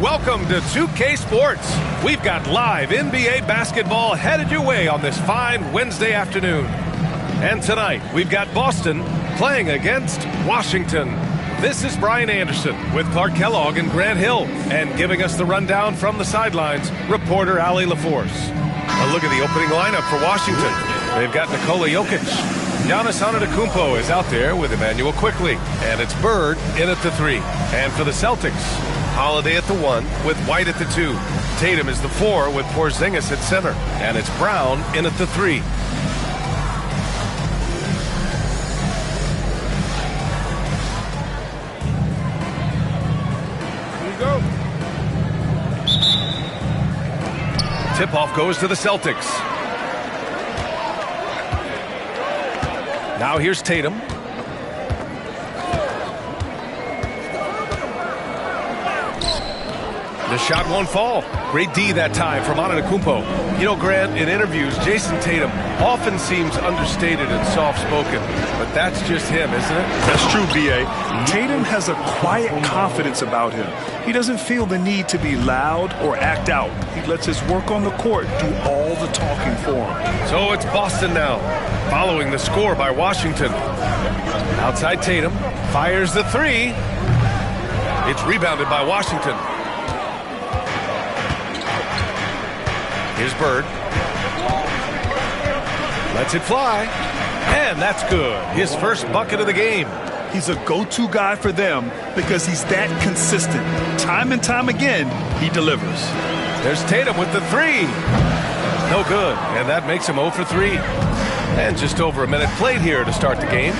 Welcome to 2K Sports. We've got live NBA basketball headed your way on this fine Wednesday afternoon. And tonight, we've got Boston playing against Washington. This is Brian Anderson with Clark Kellogg and Grant Hill. And giving us the rundown from the sidelines, reporter Allie LaForce. A look at the opening lineup for Washington. They've got Nikola Jokic. Giannis Antetokounmpo is out there with Emmanuel Quickley. And it's Bird in at the 3. And for the Celtics, Holiday at the 1 with White at the 2. Tatum is the 4 with Porzingis at center. And it's Brown in at the 3. Tip-off goes to the Celtics. Now here's Tatum. The shot won't fall. Great D that time from Antetokounmpo. You know, Grant, in interviews, Jason Tatum often seems understated and soft-spoken, but that's just him, isn't it? That's true, B.A. Tatum has a quiet confidence about him. He doesn't feel the need to be loud or act out. He lets his work on the court do all the talking for him. So it's Boston now, following the score by Washington. Outside Tatum, fires the 3. It's rebounded by Washington. Here's Bird. Lets it fly. And that's good. His first bucket of the game. He's a go-to guy for them because he's that consistent. Time and time again, he delivers. There's Tatum with the 3. No good. And that makes him 0 for 3. And just over a minute played here to start the game.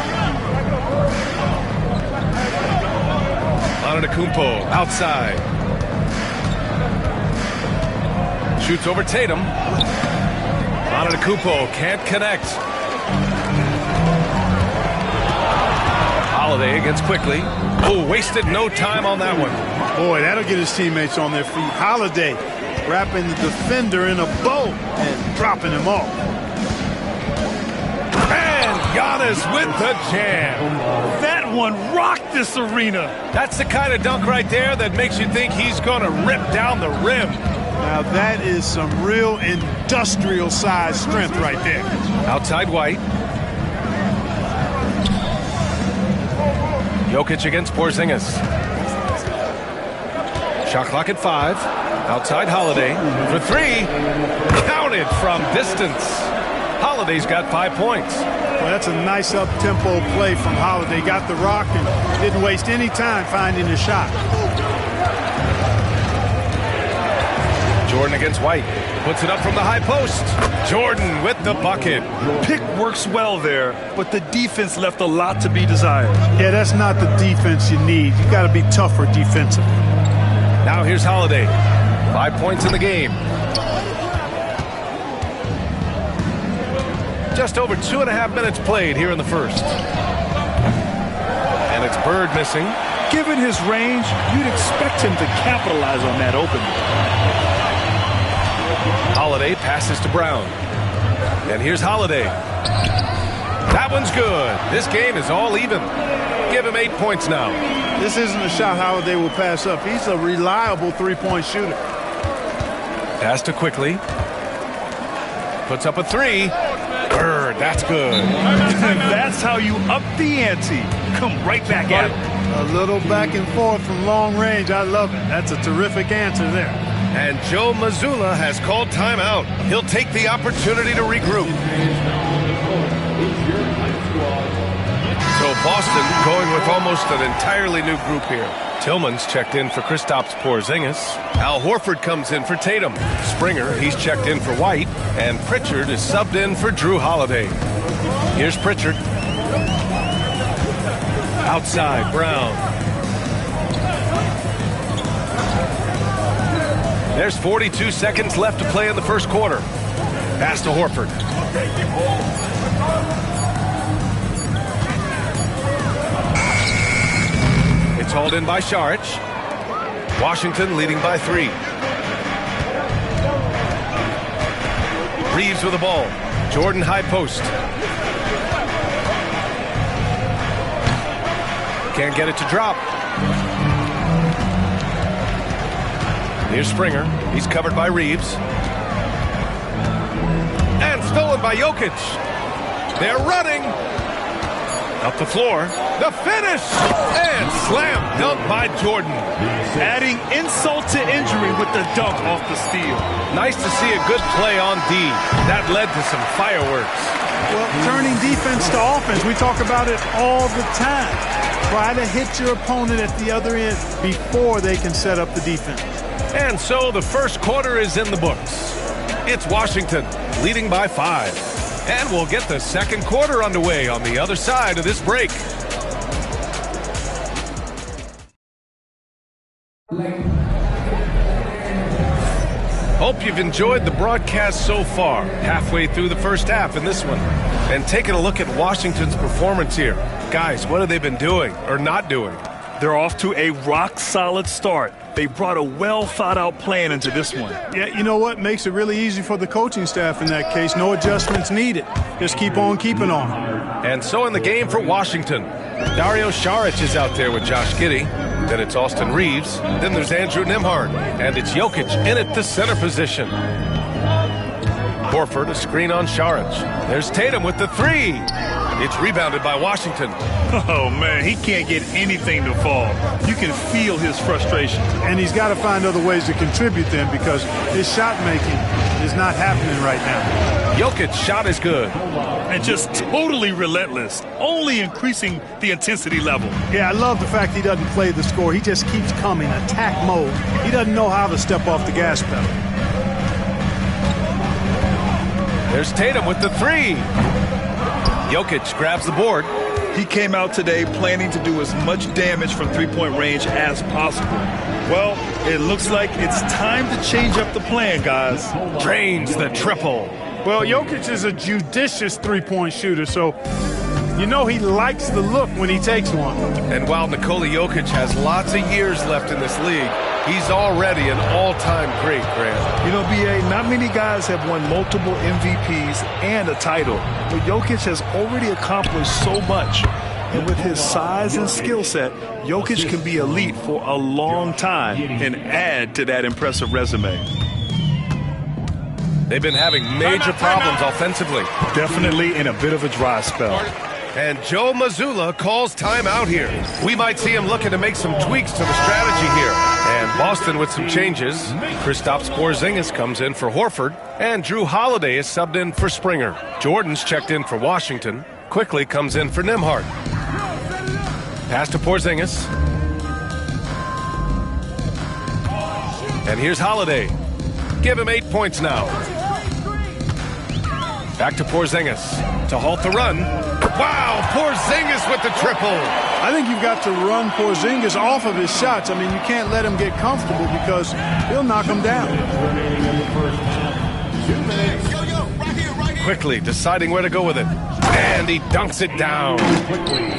Antetokounmpo outside. Shoots over Tatum. Antetokounmpo can't connect. Holiday against Quickley. Oh, wasted no time on that one. Boy, that'll get his teammates on their feet. Holiday wrapping the defender in a bow and dropping him off. And Giannis with the jam. That one rocked this arena. That's the kind of dunk right there that makes you think he's going to rip down the rim. Now that is some real industrial size strength right there. Outside White. Jokic against Porzingis. Shot clock at 5. Outside Holiday for 3. Counted from distance. Holiday's got 5 points. Well, that's a nice up-tempo play from Holiday. Got the rock and didn't waste any time finding the shot. Jordan against White. Puts it up from the high post. Jordan with the bucket. Pick works well there, but the defense left a lot to be desired. Yeah, that's not the defense you need. You got to be tougher defensively. Now here's Holiday. 5 points in the game. Just over 2.5 minutes played here in the first. And it's Bird missing. Given his range, you'd expect him to capitalize on that opening. Holiday passes to Brown. And here's Holiday. That one's good. This game is all even. Give him 8 points now. This isn't a shot Holiday will pass up. He's a reliable three-point shooter. Pass to Quickley. Puts up a 3. Bird, that's good. That's how you up the ante. Come right back at him. A little back and forth from long range. I love it. That's a terrific answer there. And Joe Mazzulla has called timeout. He'll take the opportunity to regroup. So Boston going with almost an entirely new group here. Tillman's checked in for Kristaps Porzingis. Al Horford comes in for Tatum. Springer, he's checked in for White. And Pritchard is subbed in for Drew Holiday. Here's Pritchard. Outside, Brown. There's 42 seconds left to play in the first quarter. Pass to Horford. It's hauled in by Saric. Washington leading by 3. Reeves with the ball. Jordan high post. Can't get it to drop. Here's Springer. He's covered by Reeves. And stolen by Jokic. They're running. Up the floor. The finish. And slam dunk by Jordan. Adding insult to injury with the dunk off the steal. Nice to see a good play on D. That led to some fireworks. Well, turning defense to offense, we talk about it all the time. Try to hit your opponent at the other end before they can set up the defense. And so the first quarter is in the books. It's Washington leading by 5. And we'll get the second quarter underway on the other side of this break. Hope you've enjoyed the broadcast so far, halfway through the first half in this one. And taking a look at Washington's performance here. Guys, what have they been doing or not doing? They're off to a rock-solid start. They brought a well-thought-out plan into this one. Yeah, you know what? Makes it really easy for the coaching staff in that case. No adjustments needed. Just keep on keeping on. And so in the game for Washington, Dario Saric is out there with Josh Giddey. Then it's Austin Reeves. Then there's Andrew Nembhard. And it's Jokic in at the center position. Horford, a screen on Saric. There's Tatum with the 3. It's rebounded by Washington. Oh, man, he can't get anything to fall. You can feel his frustration. And he's got to find other ways to contribute then because his shot making is not happening right now. Jokic's shot is good. And just totally relentless, only increasing the intensity level. Yeah, I love the fact he doesn't play the score. He just keeps coming, attack mode. He doesn't know how to step off the gas pedal. There's Tatum with the 3. Jokic grabs the board. He came out today planning to do as much damage from three-point range as possible. Well, it looks like it's time to change up the plan, guys. Drains the triple. Well, Jokic is a judicious three-point shooter, so you know he likes the look when he takes one. And while Nikola Jokic has lots of years left in this league, he's already an all-time great, Grant. You know, B.A., not many guys have won multiple MVPs and a title, but Jokic has already accomplished so much. And with his size and skill set, Jokic can be elite for a long time and add to that impressive resume. They've been having major problems offensively. Definitely in a bit of a dry spell. And Joe Mazzulla calls timeout here. We might see him looking to make some tweaks to the strategy here. And Boston with some changes. Kristaps Porzingis comes in for Horford. And Drew Holiday is subbed in for Springer. Jordan's checked in for Washington. Quickly comes in for Nembhard. Pass to Porzingis. And here's Holiday. Give him 8 points now. Back to Porzingis to halt the run. Wow, Porzingis with the triple. I think you've got to run Porzingis off of his shots. I mean, you can't let him get comfortable because he'll knock him down. Quickly deciding where to go with it. And he dunks it down.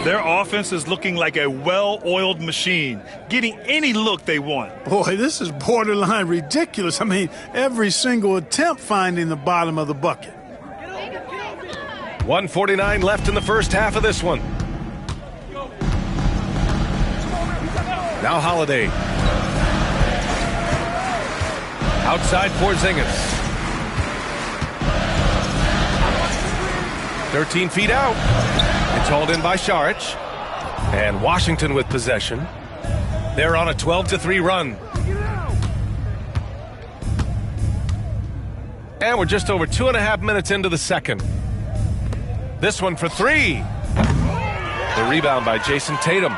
Their offense is looking like a well-oiled machine, getting any look they want. Boy, this is borderline ridiculous. I mean, every single attempt finding the bottom of the bucket. 1:49 left in the first half of this one. Now Holiday. Outside Porzingis. 13 feet out. It's hauled in by Saric. And Washington with possession. They're on a 12-3 run. And we're just over 2.5 minutes into the second. This one for 3. The rebound by Jason Tatum.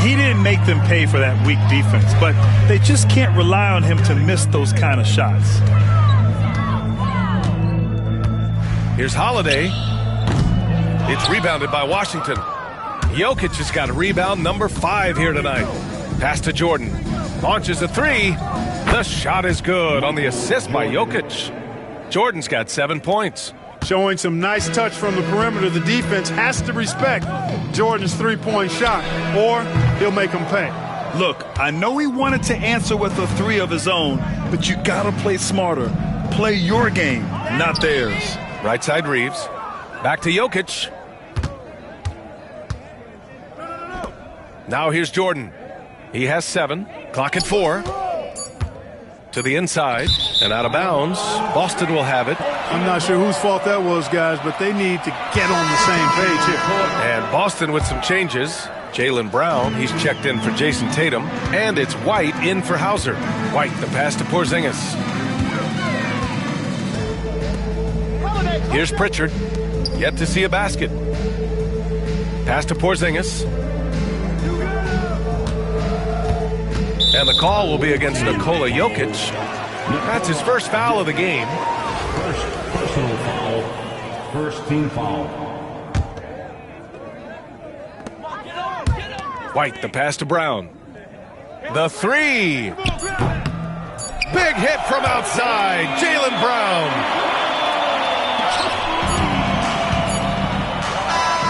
He didn't make them pay for that weak defense, but they just can't rely on him to miss those kind of shots. Here's Holiday. It's rebounded by Washington. Jokic has got a rebound number 5 here tonight. Pass to Jordan. Launches a 3. The shot is good on the assist by Jokic. Jordan's got 7 points. Showing some nice touch from the perimeter. The defense has to respect Jordan's three-point shot, or he'll make them pay. Look, I know he wanted to answer with a 3 of his own, but you gotta play smarter. Play your game, not theirs. Right side Reeves. Back to Jokic. Now here's Jordan. He has 7. Clock at 4. To the inside and out of bounds. Boston will have it. I'm not sure whose fault that was, guys, but they need to get on the same page here. And Boston with some changes. Jaylen Brown, he's checked in for Jason Tatum. And it's White in for Hauser. White, the pass to Porzingis. Here's Pritchard. Yet to see a basket. Pass to Porzingis. And the call will be against Nikola Jokic. That's his first foul of the game. First personal foul. First team foul. White, the pass to Brown. The three. Big hit from outside. Jaylen Brown.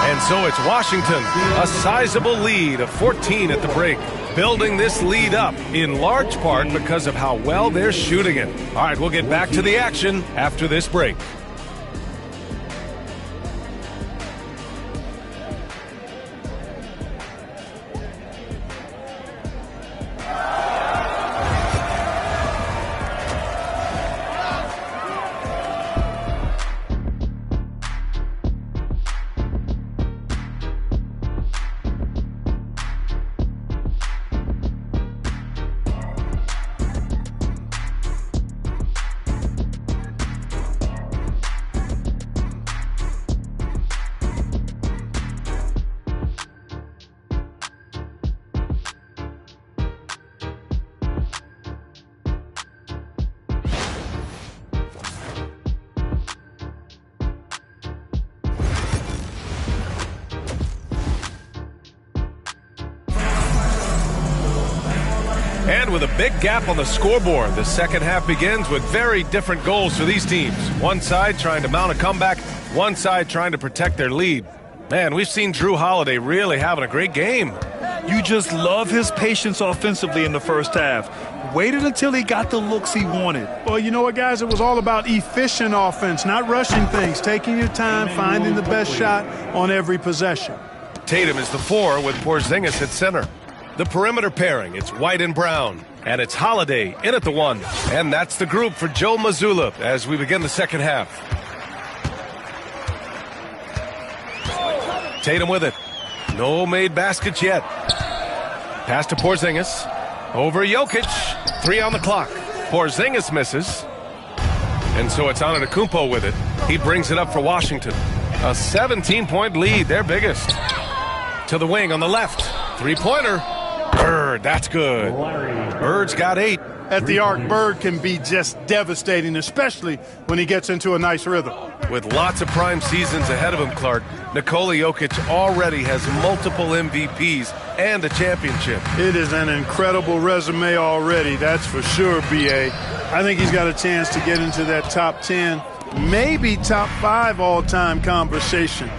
And so it's Washington. A sizable lead of 14 at the break. Building this lead up in large part because of how well they're shooting it. All right, we'll get back to the action after this break. And with a big gap on the scoreboard, the second half begins with very different goals for these teams. One side trying to mount a comeback, one side trying to protect their lead. Man, we've seen Jrue Holiday really having a great game. You just love his patience offensively in the first half. Waited until he got the looks he wanted. Well, you know what, guys? It was all about efficient offense, not rushing things, taking your time, finding the best shot on every possession. Tatum is the 4 with Porzingis at center. The perimeter pairing, it's White and Brown. And it's Holiday in at the 1. And that's the group for Joe Mazzulla as we begin the second half. Tatum with it. No made baskets yet. Pass to Porzingis. Over Jokic. 3 on the clock. Porzingis misses. And so it's Antetokounmpo with it. He brings it up for Washington. A 17-point lead, their biggest. To the wing on the left. Three-pointer. Bird, that's good. Bird's got 8. At the arc, Bird can be just devastating, especially when he gets into a nice rhythm. With lots of prime seasons ahead of him, Clark, Nikola Jokic already has multiple MVPs and a championship. It is an incredible resume already, that's for sure, B.A. I think he's got a chance to get into that top 10, maybe top 5 all-time conversation.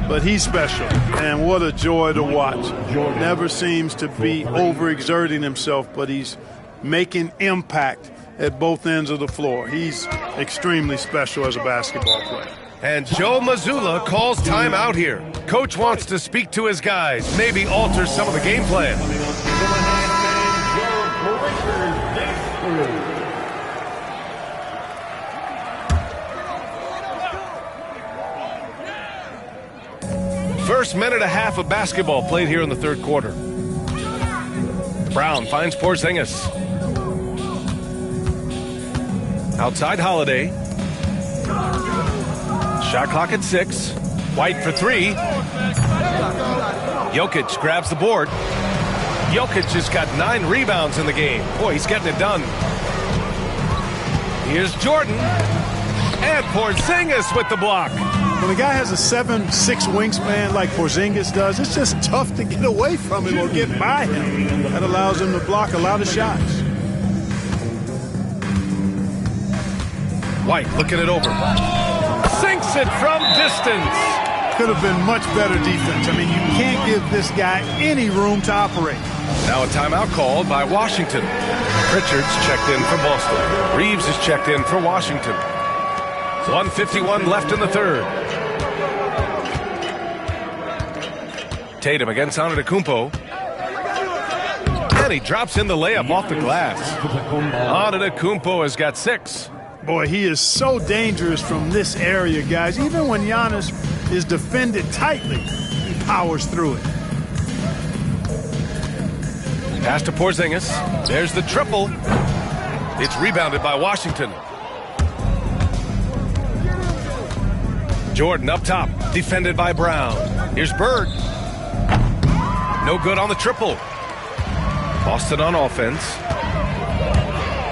But he's special, and what a joy to watch. Never seems to be overexerting himself, but he's making impact at both ends of the floor. He's extremely special as a basketball player. And Joe Mazzulla calls timeout here. Coach wants to speak to his guys, maybe alter some of the game plan. First minute and a half of basketball played here in the third quarter. Brown finds Porzingis. Outside Holiday. Shot clock at 6. White for 3. Jokic grabs the board. Jokic has got 9 rebounds in the game. Boy, he's getting it done. Here's Jordan. And Porzingis with the block. When a guy has a 7'6" wingspan like Porzingis does, it's just tough to get away from him or get by him. That allows him to block a lot of shots. White looking it over. Sinks it from distance. Could have been much better defense. I mean, you can't give this guy any room to operate. Now a timeout called by Washington. Pritchard's checked in for Boston. Reeves is checked in for Washington. 1:51 left in the third. Tatum against Antetokounmpo. And he drops in the layup off the glass. Antetokounmpo has got 6. Boy, he is so dangerous from this area, guys. Even when Giannis is defended tightly, he powers through it. Pass to Porzingis. There's the triple. It's rebounded by Washington. Jordan up top, defended by Brown. Here's Bird. No good on the triple. Boston on offense.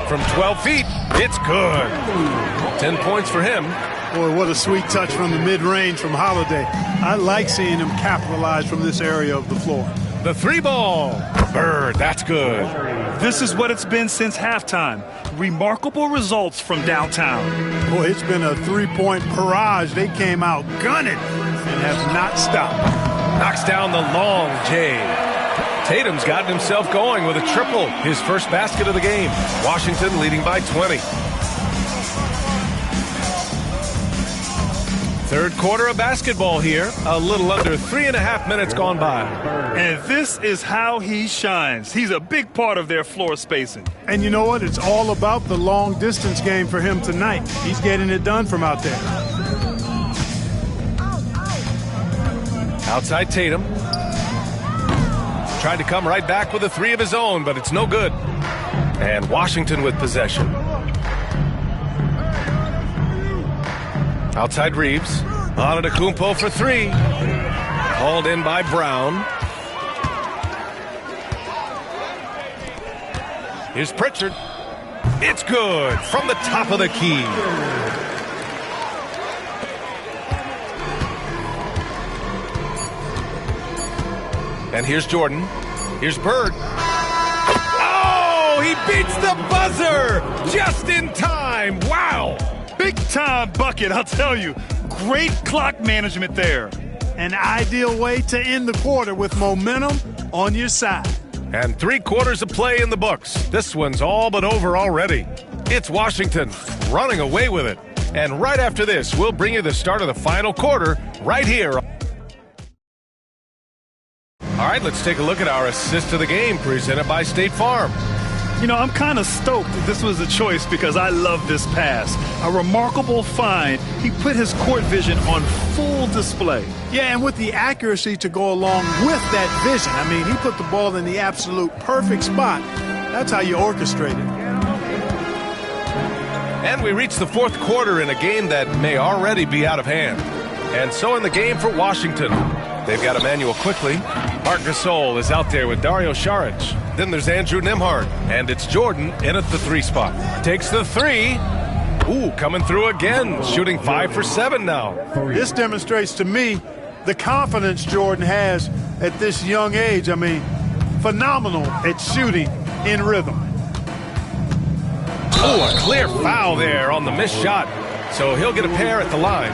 From 12 feet, it's good. 10 points for him. Boy, what a sweet touch from the mid-range from Holiday. I like seeing him capitalize from this area of the floor. The 3-ball. Bird, that's good. This is what it's been since halftime. Remarkable results from downtown. Boy, it's been a three-point barrage. They came out gunning and have not stopped. Knocks down the long J. Tatum's gotten himself going with a triple, his first basket of the game. Washington leading by 20. Third quarter of basketball here. A little under 3.5 minutes gone by. And this is how he shines. He's a big part of their floor spacing. And you know what? It's all about the long-distance game for him tonight. He's getting it done from out there. Outside Tatum. Tried to come right back with a 3 of his own, but it's no good. And Washington with possession. Outside Reeves. Antetokounmpo for 3. Hauled in by Brown. Here's Pritchard. It's good from the top of the key. And here's Jordan. Here's Bird. Oh, he beats the buzzer just in time. Wow. Big time bucket, I'll tell you. Great clock management there. An ideal way to end the quarter with momentum on your side. And 3 quarters of play in the books. This one's all but over already. It's Washington running away with it. And right after this, we'll bring you the start of the final quarter right here. All right, let's take a look at our assist of the game presented by State Farm. You know, I'm kind of stoked that this was a choice because I love this pass. A remarkable find. He put his court vision on full display. Yeah, and with the accuracy to go along with that vision. I mean, he put the ball in the absolute perfect spot. That's how you orchestrate it. And we reach the fourth quarter in a game that may already be out of hand. And so in the game for Washington, they've got Emmanuel Quickley. Marc Gasol is out there with Dario Saric. Then there's Andrew Nembhard, and it's Jordan in at the 3 spot. Takes the 3. Ooh, coming through again, shooting 5 for 7 now. This demonstrates to me the confidence Jordan has at this young age. I mean, phenomenal at shooting in rhythm. Ooh, a clear foul there on the missed shot. So he'll get a pair at the line.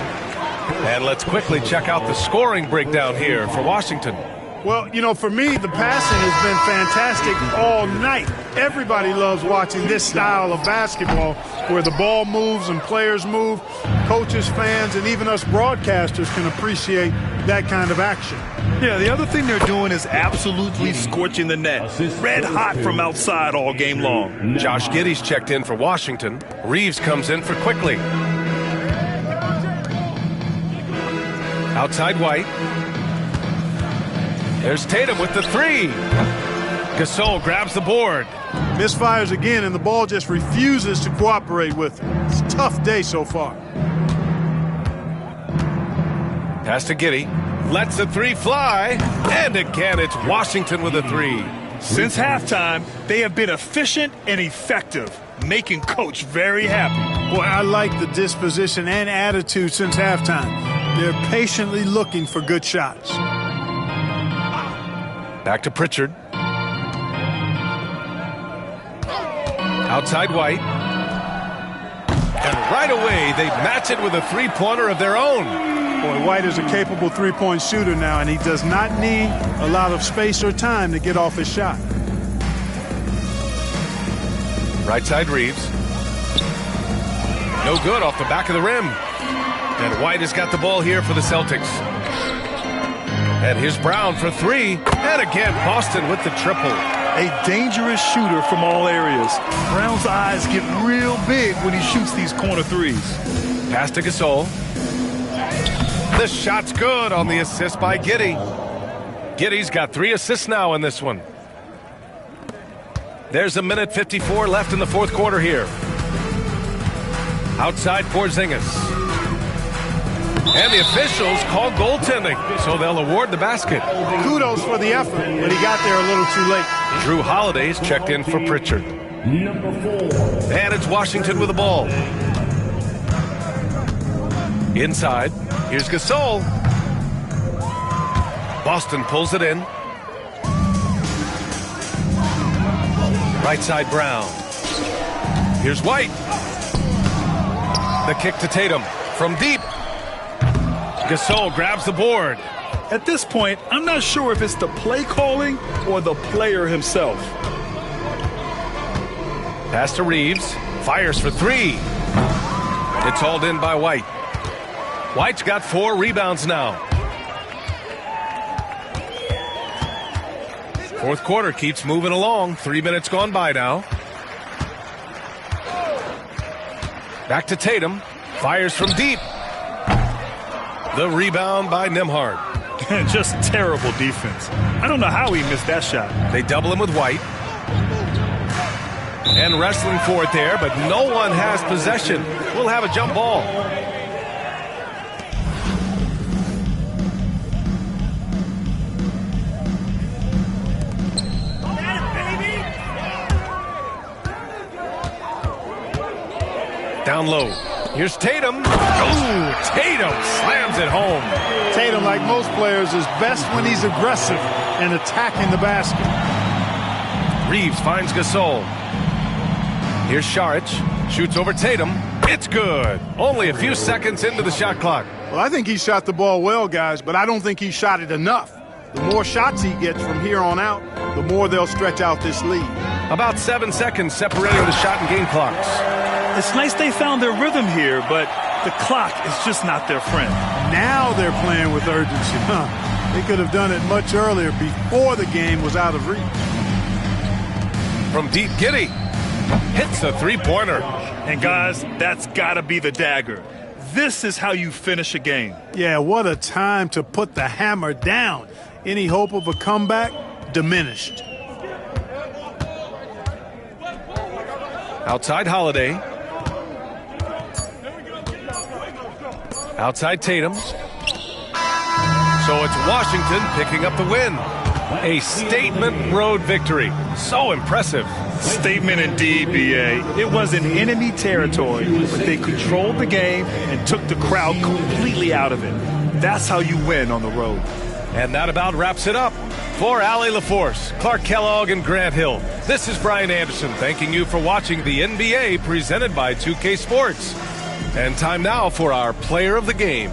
And let's quickly check out the scoring breakdown here for Washington. Well, you know, for me, the passing has been fantastic all night. Everybody loves watching this style of basketball where the ball moves and players move. Coaches, fans, and even us broadcasters can appreciate that kind of action. Yeah, the other thing they're doing is absolutely scorching the net. Red hot from outside all game long. Josh Giddey's checked in for Washington. Reeves comes in for Quickley. Outside White. There's Tatum with the 3. Gasol grabs the board. Misfires again, and the ball just refuses to cooperate with him. It's a tough day so far. Pass to Giddey. Lets the 3 fly. And again, it's Washington with a 3. Since halftime, they have been efficient and effective, making Coach very happy. Boy, I like the disposition and attitude since halftime. They're patiently looking for good shots. Back to Pritchard. Outside White. And right away, they match it with a 3-pointer of their own. Boy, White is a capable 3-point shooter now, and he does not need a lot of space or time to get off his shot. Right side Reeves. No good off the back of the rim. And White has got the ball here for the Celtics. And here's Brown for 3. And again, Boston with the triple. A dangerous shooter from all areas. Brown's eyes get real big when he shoots these corner threes. Pass to Gasol. The shot's good on the assist by Giddey. Giddey's got 3 assists now in this one. There's a minute 54 left in the fourth quarter here. Outside Porzingis. And the officials call goaltending, so they'll award the basket. Kudos for the effort, but he got there a little too late. Drew Holiday's checked in for Pritchard. Number 4. And it's Washington with the ball. Inside, here's Gasol. Boston pulls it in. Right side Brown. Here's White. The kick to Tatum from deep. Gasol grabs the board. At this point, I'm not sure if it's the play calling or the player himself. Pass to Reeves. Fires for 3. It's hauled in by White. White's got 4 rebounds now. Fourth quarter keeps moving along. 3 minutes gone by now. Back to Tatum. Fires from deep. The rebound by Nembhard. Just terrible defense. I don't know how he missed that shot. They double him with White. And wrestling for it there, but no one has possession. We'll have a jump ball. Down low. Here's Tatum. Ooh, Tatum slams it home. Tatum, like most players, is best when he's aggressive and attacking the basket. Reeves finds Gasol. Here's Šarić. Shoots over Tatum. It's good. Only a few seconds into the shot clock. Well, I think he shot the ball well, guys, but I don't think he shot it enough. The more shots he gets from here on out, the more they'll stretch out this lead. About 7 seconds separating the shot and game clocks. It's nice they found their rhythm here, but the clock is just not their friend. Now they're playing with urgency. They could have done it much earlier before the game was out of reach. From deep, Giddey hits a three-pointer. And guys, that's got to be the dagger. This is how you finish a game. Yeah, what a time to put the hammer down. Any hope of a comeback diminished. Outside Holiday. Outside Tatum. So it's Washington picking up the win. A statement road victory. So impressive. Statement indeed, B.A. It was in enemy territory, but they controlled the game and took the crowd completely out of it. That's how you win on the road. And that about wraps it up. For Allie LaForce, Clark Kellogg, and Grant Hill, this is Brian Anderson thanking you for watching the NBA presented by 2K Sports. And time now for our player of the game.